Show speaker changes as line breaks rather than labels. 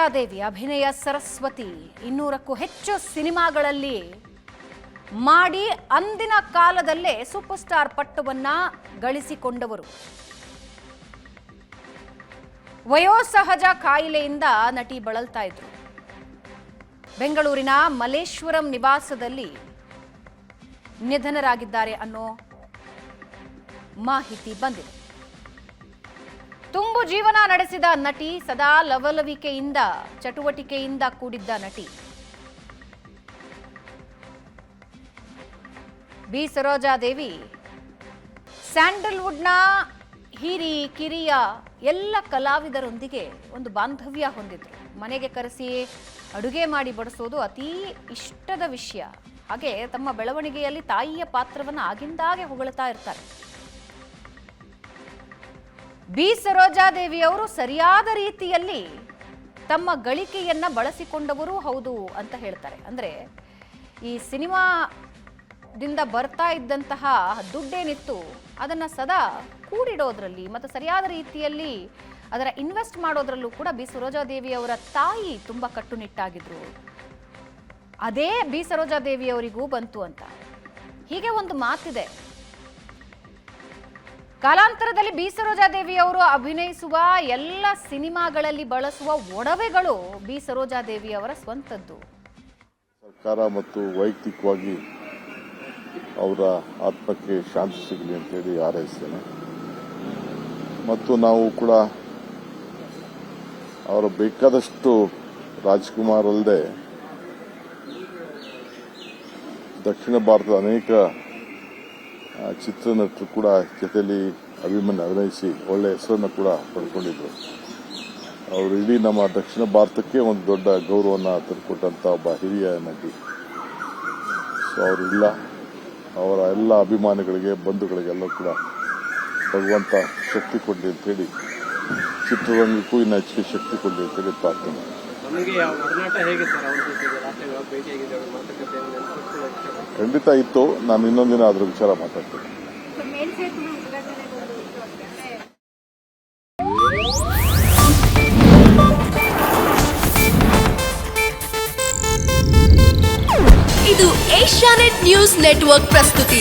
ಸರೋಜಾದೇವಿ ಅಭಿನಯ ಸರಸ್ವತಿ 200ಕ್ಕೂ ಹೆಚ್ಚು ಸಿನಿಮಾಗಳಲ್ಲಿ ಮಾಡಿ ಅಂದಿನ ಕಾಲದಲ್ಲೇ ಸೂಪರ್ ಸ್ಟಾರ್ ಪಟ್ಟವನ್ನ ಗಳಿಸಿಕೊಂಡವರು. ವಯೋಸಹಜ ಕಾಯಿಲೆಯಿಂದ ನಟಿ ಬಳಲ್ತಾ ಇದ್ರು. ಬೆಂಗಳೂರಿನ ಮಲ್ಲೇಶ್ವರಂ ನಿವಾಸದಲ್ಲಿ ನಿಧನರಾಗಿದ್ದಾರೆ ಅನ್ನೋ ಮಾಹಿತಿ ಬಂದಿದೆ. ತುಂಬು ಜೀವನ ನಡೆಸಿದ ನಟಿ, ಸದಾ ಲವಲವಿಕೆಯಿಂದ ಚಟುವಟಿಕೆಯಿಂದ ಕೂಡಿದ್ದ ನಟಿ ಬಿ ಸರೋಜಾದೇವಿ ಸ್ಯಾಂಡಲ್ವುಡ್ನ ಹಿರಿ ಕಿರಿಯ ಎಲ್ಲ ಕಲಾವಿದರೊಂದಿಗೆ ಒಂದು ಬಾಂಧವ್ಯ ಹೊಂದಿದ್ರು. ಮನೆಗೆ ಕರೆಸಿ ಅಡುಗೆ ಮಾಡಿ ಬಡಿಸೋದು ಅತೀ ಇಷ್ಟದ ವಿಷಯ. ಹಾಗೆ ತಮ್ಮ ಬೆಳವಣಿಗೆಯಲ್ಲಿ ತಾಯಿಯ ಪಾತ್ರವನ್ನು ಆಗಿಂದಾಗೆ ಹೊಗಳ್ತಾ ಇರ್ತಾರೆ. ಬಿ ಸರೋಜಾದೇವಿ ಅವರು ಸರಿಯಾದ ರೀತಿಯಲ್ಲಿ ತಮ್ಮ ಗಳಿಕೆಯನ್ನ ಬಳಸಿಕೊಂಡವರು ಹೌದು ಅಂತ ಹೇಳ್ತಾರೆ. ಅಂದ್ರೆ ಈ ಸಿನಿಮಾದಿಂದ ಬರ್ತಾ ಇದ್ದಂತಹ ದುಡ್ಡೇನಿತ್ತು ಅದನ್ನ ಸದಾ ಕೂಡಿಡೋದ್ರಲ್ಲಿ ಮತ್ತು ಸರಿಯಾದ ರೀತಿಯಲ್ಲಿ ಅದರ ಇನ್ವೆಸ್ಟ್ ಮಾಡೋದ್ರಲ್ಲೂ ಕೂಡ ಬಿ ಸರೋಜಾದೇವಿ ಅವರ ತಾಯಿ ತುಂಬಾ ಕಟ್ಟುನಿಟ್ಟಾಗಿದ್ರು. ಅದೇ ಬಿ ಸರೋಜಾದೇವಿ ಅವರಿಗೂ ಬಂತು ಅಂತ. ಹೀಗೆ ಒಂದು ಮಾತಿದೆ. ಕಾಲಾಂತರದಲ್ಲಿ ಬಿ ಸರೋಜಾದೇವಿ ಅವರು ಅಭಿನಯಿಸುವ ಎಲ್ಲ ಸಿನಿಮಾಗಳಲ್ಲಿ ಬಳಸುವ ಒಡವೆಗಳು ಬಿ ಸರೋಜಾದೇವಿ ಅವರ ಸ್ವಂತದ್ದು.
ಸರ್ಕಾರ ಮತ್ತು ವೈಯಕ್ತಿಕವಾಗಿ ಅವರ ಆತ್ಮಕ್ಕೆ ಶಾಂತಿ ಸಿಗಲಿ ಅಂತ ಹೇಳಿ ಹಾರೈಸ್ತೇನೆ. ಮತ್ತು ನಾವು ಕೂಡ ಅವರ ಬೇಕಾದಷ್ಟು ರಾಜ್ಕುಮಾರ್ ಅಲ್ಲದೆ ದಕ್ಷಿಣ ಭಾರತದ ಅನೇಕ ಚಿತ್ರನಟರು ಕೂಡ ಜೊತೆಯಲ್ಲಿ ಅಭಿನಯಿಸಿ ಒಳ್ಳೆಯ ಹೆಸರನ್ನು ಕೂಡ ಪಡ್ಕೊಂಡಿದ್ರು. ಅವರು ಇಡೀ ನಮ್ಮ ದಕ್ಷಿಣ ಭಾರತಕ್ಕೆ ಒಂದು ದೊಡ್ಡ ಗೌರವವನ್ನು ತಂದುಕೊಟ್ಟಂತ ಒಬ್ಬ ಹಿರಿಯ ನಟಿ. ಸೊ ಅವರಿಲ್ಲ, ಅವರ ಎಲ್ಲ ಅಭಿಮಾನಿಗಳಿಗೆ ಬಂಧುಗಳಿಗೆಲ್ಲ ಕೂಡ ಭಗವಂತ ಶಕ್ತಿ ಕೊಡಲಿ ಅಂತ ಹೇಳಿ, ಚಿತ್ರರಂಗಕ್ಕೂ ಇನ್ನು ಹೆಚ್ಚಿಗೆ ಶಕ್ತಿ ಕೊಡಲಿ ಅಂತ ಹೇಳಿ ಪ್ರಾರ್ಥನೆ. ಖಂಡಿತ ಇತ್ತು. ನಾನು ಇನ್ನೊಂದಿನ ಅದ್ರ ವಿಚಾರ ಮಾತಾಡ್ತೇನೆ.
ಇದು ಏಷ್ಯಾನೆಟ್ ನ್ಯೂಸ್ ನೆಟ್ವರ್ಕ್ ಪ್ರಸ್ತುತಿ.